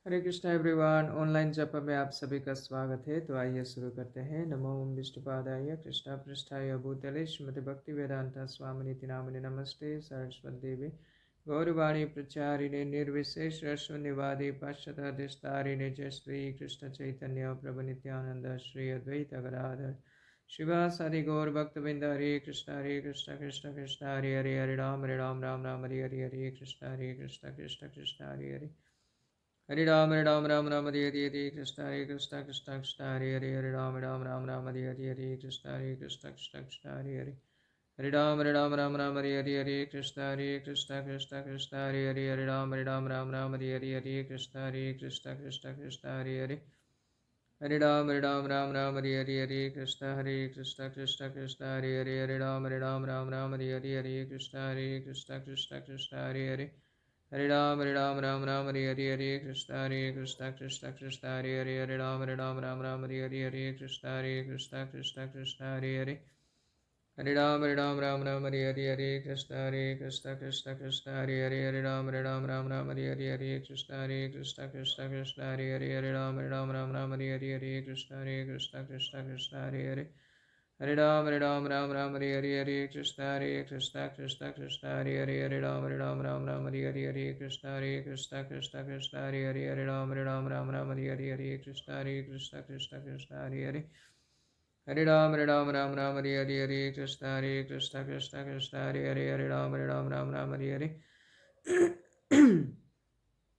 हरे Krishna everyone. Online जप में आप सभी का स्वागत है। तो आइए शुरू करते हैं। नमो विष्णुपादाय कृष्णा पृष्ठाय भूतले श्रीमति भक्ति वेदांता स्वामिनिति नामिने नमस्ते सरस्वती देवी गौरवाणी प्रचारिणे निर्विशेष शून्यवादी पाश्चात्य जय श्री कृष्ण चैतन्य प्रभु नित्यानंद श्री अद्वैत गदाधर शिवासादि गौर भक्तबिंद हरे कृष्ण कृष्ण कृष्ण हरे हरे राम राम राम हरे कृष्ण कृष्ण हरे हरे हरे राम राम राम हरे कृष्णा कृष्णा कृष्णा हरे राम राम राम हरे कृष्णा कृष्णा हरे राम राम राम हरे कृष्णा कृष्णा कृष्णा हरे राम राम हरे कृष्णा कृष्णा हरे राम राम कृष्णा कृष्णा कृष्णा हरे राम राम हरे कृष्णा कृष्णा हरे राम राम कृष्णा कृष्णा हरे राम कृष्णा कृष्णा हरे राम कृष्णा कृष्णा हरे राम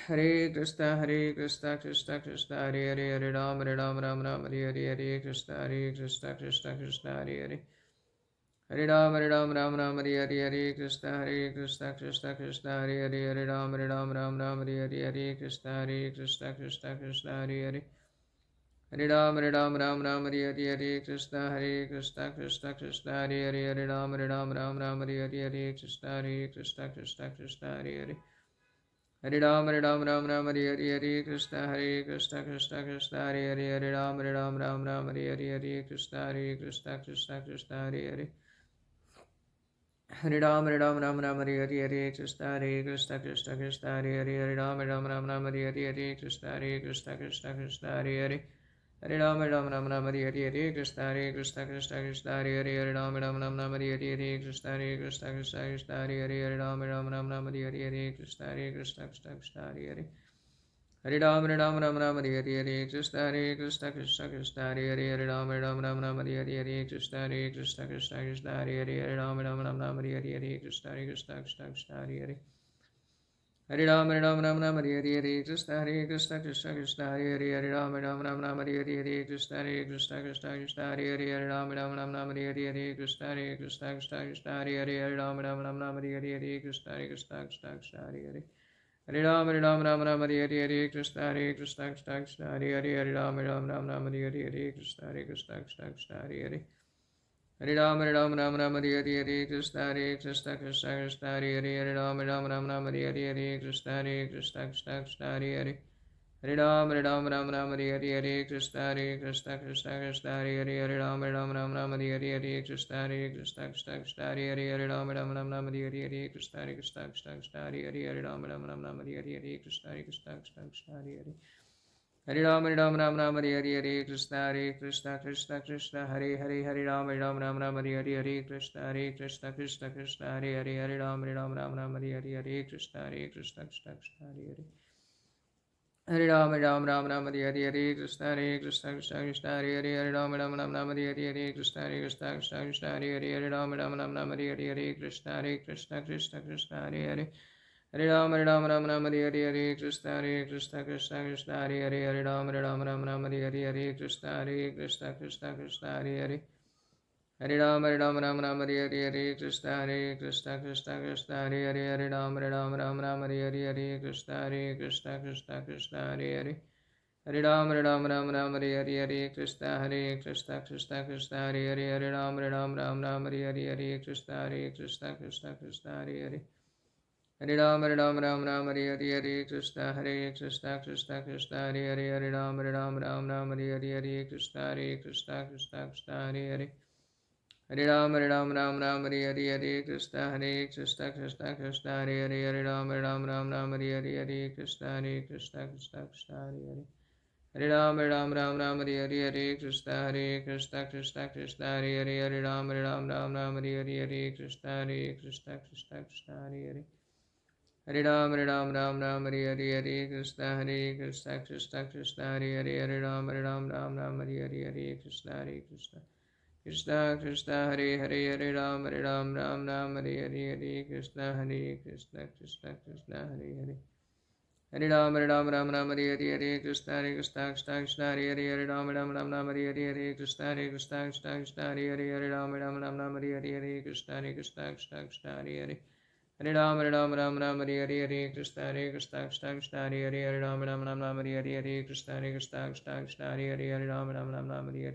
कृष्णा कृष्णा हरे कृष्णा कृष्णा हरे कृष्णा कृष्णा हरे राम कृष्णा कृष्णा हरे कृष्णा राम हरे कृष्णा कृष्णा हरे राम कृष्णा हरे राम कृष्णा कृष्णा हरे कृष्णा कृष्णा हरे कृष्णा हरे कृष्णा राम हरे कृष्णा हरे राम कृष्णा कृष्णा कृष्णा हरे राम कृष्णा हरे राम कृष्णा हरे Krishna Hare Ram Ram Hare Hare Hare Krishna Krishna Krishna Hare Hare Hare Ram Ram Hare Hare Hare Krishna Krishna Krishna Hare Hare Hare Ram Ram Hare Hare Hare Krishna Krishna Krishna Hare Hare Hare Ram Ram Hare Hare Hare Krishna Krishna Krishna Hare Hare Hare Ram Ram Hare Hare Hare Krishna Krishna Krishna Hare Hare Hare Ram Ram Hare Hare Hare Krishna Krishna Krishna Hare Hare Ram Ram Hare Hare Krishna Krishna Hare Hare Hare Ram Hare Hare Krishna Krishna Hare Hare Ram Ram Hare Hare Krishna Krishna Hare Hare Ram Ram Hare Hare Krishna Krishna Hare Hare Hare Ram Hare Hare Krishna Krishna Hare Hare Ram Ram Hare Hare Krishna Krishna Hare Hare Ram Ram Hare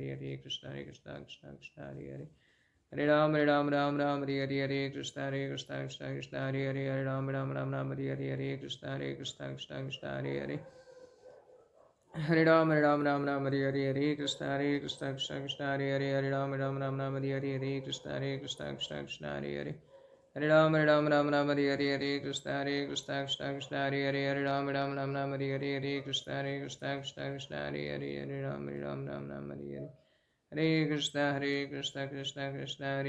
Hare Krishna Krishna Hare Hare Hare Ram Hare Hare Krishna Krishna Hare Hare Ram Hare Hare Krishna Krishna Hare Hare Hare Ram Hare Hare Krishna Krishna Hare Hare Hare Ram Hare Hare Krishna Krishna Hare Hare Hare Ram Hare Hare Krishna Krishna Hare Hare Hare Ram Hare Hare Krishna Krishna Hare Hare Hare Ram Hare Hare Hare Krishna Krishna Hare Hare Hare Ram Hare Hare Krishna Krishna Hare Hare Hare Ram Hare Hare Krishna Krishna Hare Hare Hare Ram Hare Hare Krishna Krishna Hare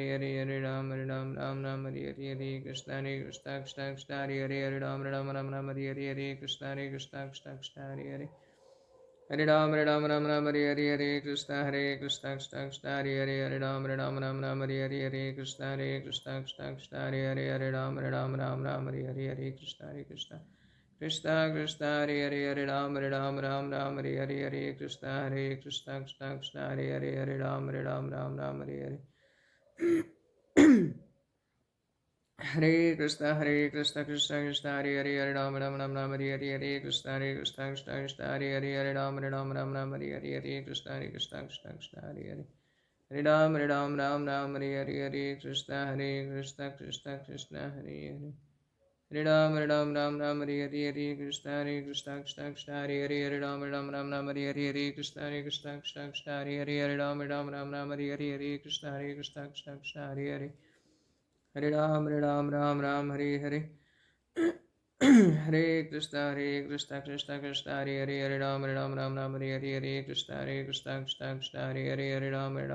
Hare Hare Ram Hare Hare Krishna Krishna Hare Hare Hare Ram Hare Hare Krishna Krishna Hare Hare Ram Hare Hare Krishna Krishna Hare Hare Ram Hare Hare Hare Krishna Krishna Krishna Hare Hare Hare Ram Hare Hare Krishna Krishna Hare Hare Ram Hare Hare Krishna Krishna Hare Hare Hare Ram Hare Hare Krishna Krishna Hare Hare Hare Ram Hare Hare Krishna Krishna Hare Hare Hare Ram Hare Hare Krishna Krishna Hare Hare Hare Ram Hare Hare Krishna Krishna Hare Hare Hare Ram Hare Hare Hare Krishna Krishna Hare Hare Hare Ram Hare Hare Krishna Krishna Hare Hare Hare Ram Hare Hare Krishna Krishna Hare Hare Hare Ram Hare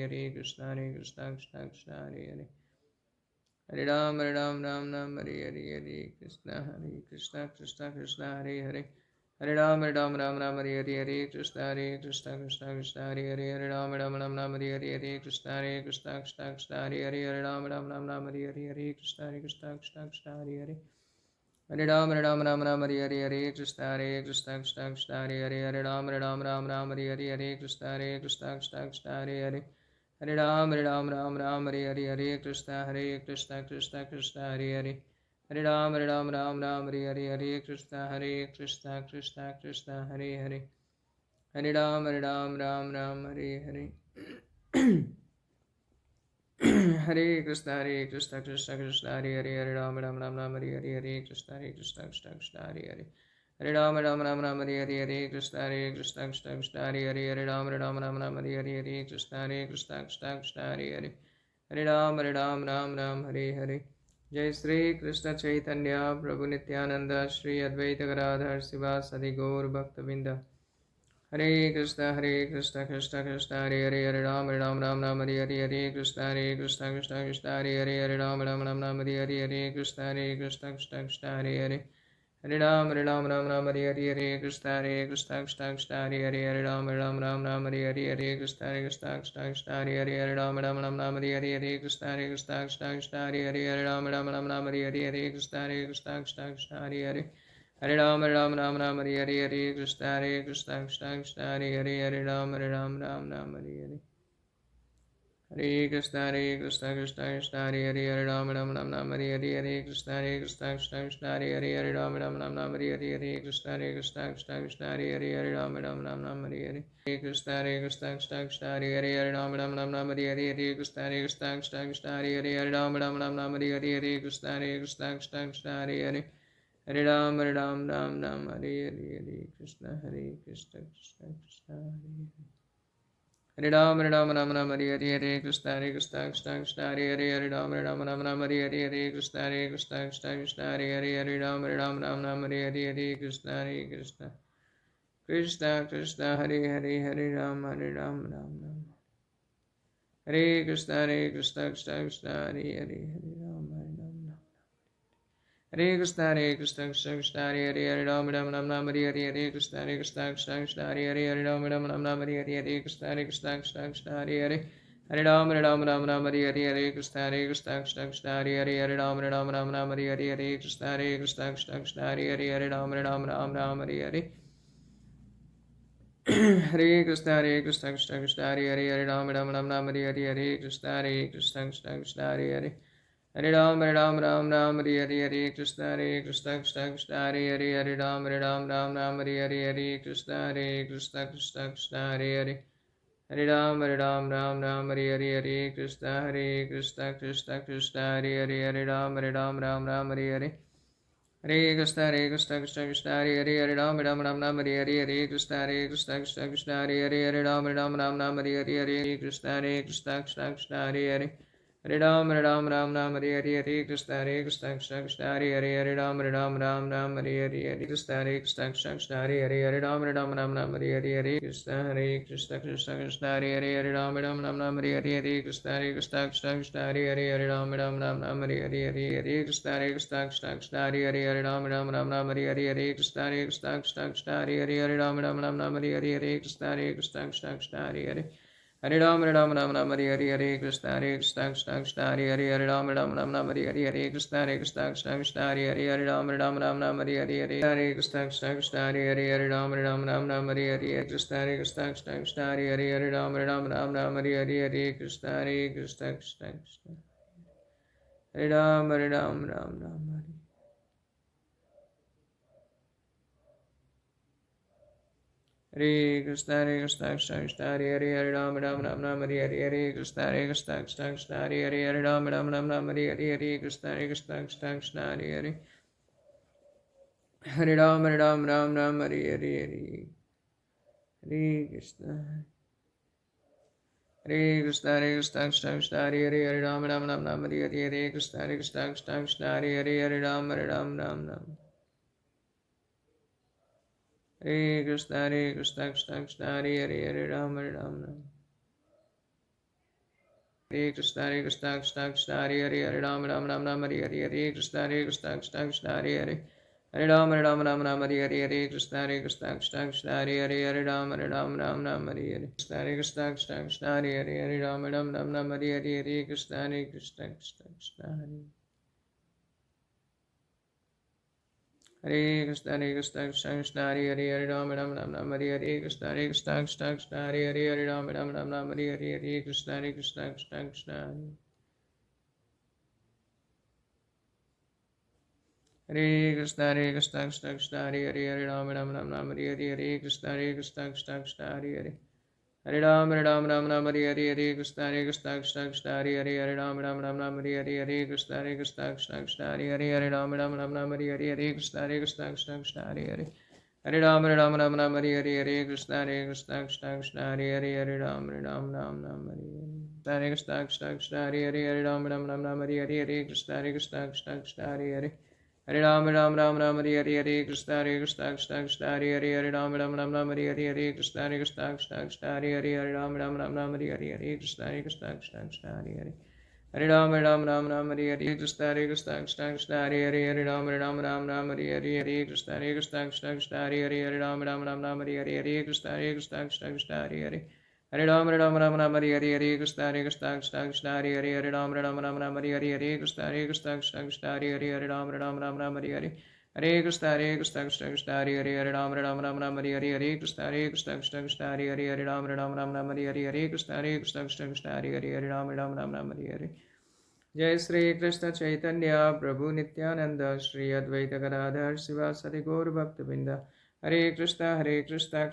Hare Krishna Krishna Hare Hare Hare Ram Hare Hare Krishna Krishna Hare Hare Hare Ram Hare Hare Krishna Krishna Hare Hare Hare Ram Hare Hare Krishna Krishna Hare Hare Hare Ram Hare Hare Krishna Krishna Hare Hare Hare Ram Hare Hare Krishna Krishna Hare Hare Hare Ram Hare Hare Krishna Krishna Hare Hare Hare Ram Hare Hare Krishna Krishna Hare Hare Hare Ram Hare Hare Hare Krishna Krishna Hare Hare Hare Ram Hare Hare Krishna Krishna Hare Hare Hare Ram Hare Hare Krishna Krishna Hare Hare Hare Ram Hare Hare Krishna Krishna Hare Hare Hare Ram Hare Hare Jai Sri Krishna Chaitanya Prabhu Nityananda Shri Advaita Gadadhar Sivasadi Gaur Bhaktavinda Hare Krishna Krishna Hare Hare Hare Ram Hare Hare Krishna Krishna Hare Hare Ram Hare Hare Krishna Krishna Hare Hare Hare Ram Hare Hare Krishna Krishna Hare Hare Ram Hare Hare Krishna Krishna Hare Hare Ram Hare Hare Krishna Krishna Hare Hare Ram Hare Hare Krishna Krishna Hare Hare Hare Ram Hare Hare Krishna Krishna Hare Hare Ram Hare Hare Hare Krishna Krishna Hare Hare Ram Hare Hare Krishna Krishna Hare Hare Ram Hare Hare Krishna Krishna Hare Hare Ram Hare Hare Krishna Hare Hare Ram Hare Hare Krishna Krishna Hare Hare Ram Hare Hare Krishna Krishna Hare Hare Hare Ram Hare Hare Krishna Krishna Hare Hare Hare Ram Hare Hare Krishna Krishna Hare Ram Hare Krishna Krishna Hare Ram Hare Krishna Krishna Krishna Hare Ram Ram Hare Krishna Krishna Hare Ram Hare Krishna Hare Ram Hare Krishna Hare Ram Hare Krishna Hare Ram Hare Krishna Hare Ram Hare Krishna Hare Ram Hare Hare Krishna Hare Ram Hare Krishna Hare Ram Hare Krishna Hare Ram Hare Krishna Hare Ram Hare Krishna Hare Ram Hare Krishna Hare Krishna Hare Ram Hare Krishna Hare Ram Hare Krishna Hare Ram Hare Krishna Hare Ram Hare Krishna Hare Ram Hare Krishna Hare Ram Hare Krishna Hare Ram Hare Krishna Hare Ram Hare Krishna Hare Ram Hare Krishna Hare Ram Hare Krishna Hare Ram Hare Krishna Hare Ram Hare Krishna Hare Ram Hare Krishna Hare Ram Hare Hare Krishna Hare Ram Hare Krishna Hare Ram Hare Krishna Hare Ram Hare Krishna Hare Krishna Hare Ram Hare Krishna Hare Ram Hare Krishna Hare Ram Hare Krishna Hare Ram Hare Krishna Hare Ram Hare Krishna Hare Ram Hare Krishna Hare Ram Hare Krishna Hare Krishna Hare Ram Hare Krishna Hare Ram Hare Krishna Hare Krishna Hare Ram Hare Krishna Hare Ram Hare Krishna Hare Ram Hare Krishna Hare Ram Hare Krishna Hare Ram Hare Krishna Hare Ram Hare Ram Hare Krishna Hare Ram Hare Krishna Hare Ram Hare Krishna Hare Ram Hare Krishna Hare Ram Hare Krishna Hare Ram Hare Krishna Hare Ram Hare Krishna Hare Ram Hare Krishna Hare Ram Hare Krishna Hare Ram Hare Krishna Hare Ram Hare Krishna Hare Ram Hare Krishna Hare Ram जय श्री कृष्ण चैतन्य प्रभु नित्यानंद श्री अद्वैत गदाधर शिवासदि गौर भक्तवृंद हरे कृष्ण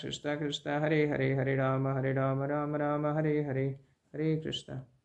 कृष्ण कृष्ण हरे हरे हरे राम राम राम हरे हरे हरे कृष्ण